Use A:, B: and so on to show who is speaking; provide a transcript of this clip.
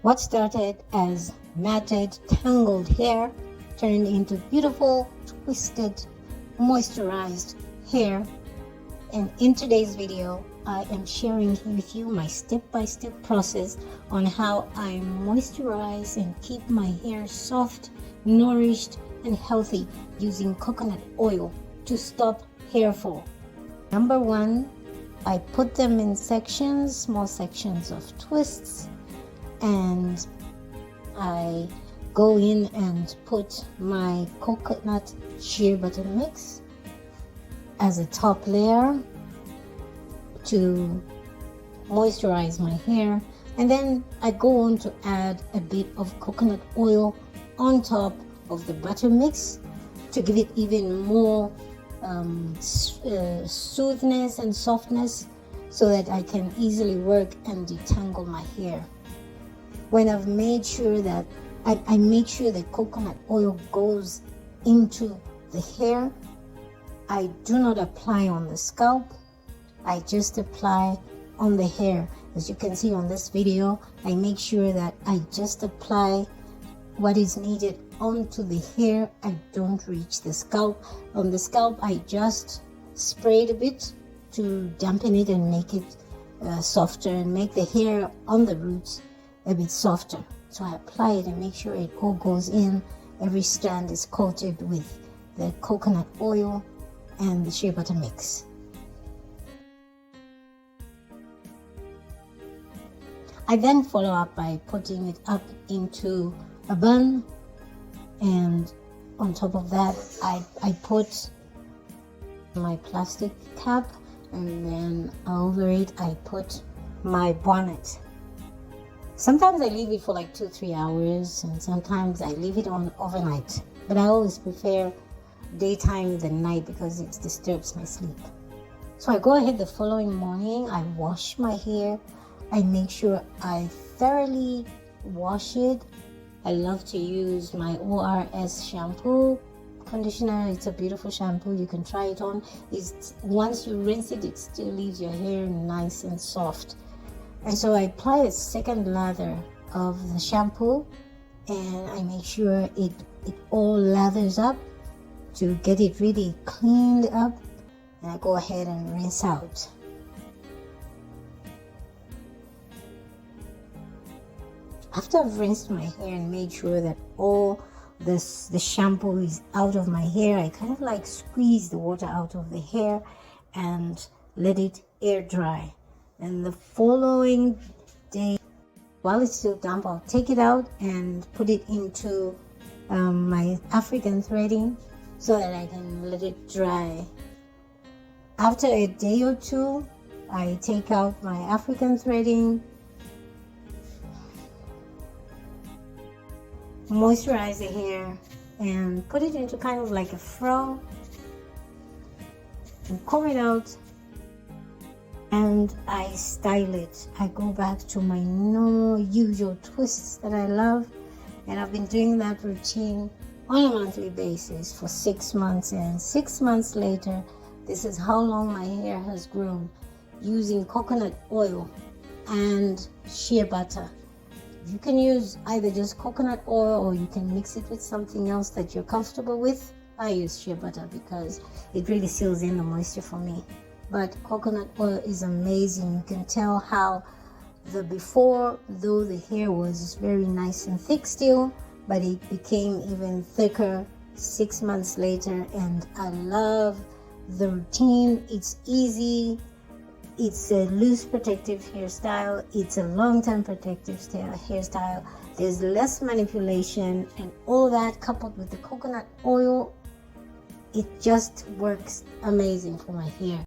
A: What started as matted, tangled hair turned into beautiful, twisted, moisturized hair. And in today's video, I am sharing with you my step-by-step process on how I moisturize and keep my hair soft, nourished, and healthy using coconut oil to stop hair fall. Number one, I put them in sections, small sections of twists, and I go in and put my coconut shea butter mix as a top layer to moisturize my hair, and then I go on to add a bit of coconut oil on top of the butter mix to give it even more smoothness and softness, so that I can easily work and detangle my hair. When I've made sure that I make sure that coconut oil goes into the hair, I do not apply on the scalp. I just apply on the hair. As you can see on this video, I make sure that I just apply what is needed onto the hair. I don't reach the scalp. On the scalp, I just spray it a bit to dampen it and make it softer, and make the hair on the roots a bit softer. So I apply it and make sure it all goes in. Every strand is coated with the coconut oil and the shea butter mix. I then follow up by putting it up into a bun, and on top of that I put my plastic cap, and then over it I put my bonnet. Sometimes I leave it for like 2-3 hours, and sometimes I leave it on overnight, but I always prefer daytime than night because it disturbs my sleep. So I go ahead the following morning, I wash my hair. I make sure I thoroughly wash it. I love to use my ORS shampoo conditioner. It's a beautiful shampoo. You can try it on. Once you rinse it, it still leaves your hair nice and soft. And so I apply a second lather of the shampoo, and I make sure it all lathers up to get it really cleaned up, and I go ahead and rinse out. After I've rinsed my hair and made sure that all the shampoo is out of my hair, I kind of like squeeze the water out of the hair and let it air dry. And the following day, while it's still damp, I'll take it out and put it into my African threading so that I can let it dry. After a day or two, I take out my African threading, moisturize the hair, and put it into kind of like a fro, and comb it out, and I style it. I go back to my normal usual twists that I love, and I've been doing that routine on a monthly basis for 6 months, and 6 months later, this is how long my hair has grown, using coconut oil and shea butter. You can use either just coconut oil, or you can mix it with something else that you're comfortable with. I use shea butter because it really seals in the moisture for me. But coconut oil is amazing. You can tell how the before, though the hair was very nice and thick still, but it became even thicker 6 months later, and I love the routine. It's easy. It's a loose protective hairstyle. It's a long-term protective hairstyle. There's less manipulation, and all that coupled with the coconut oil, it just works amazing for my hair.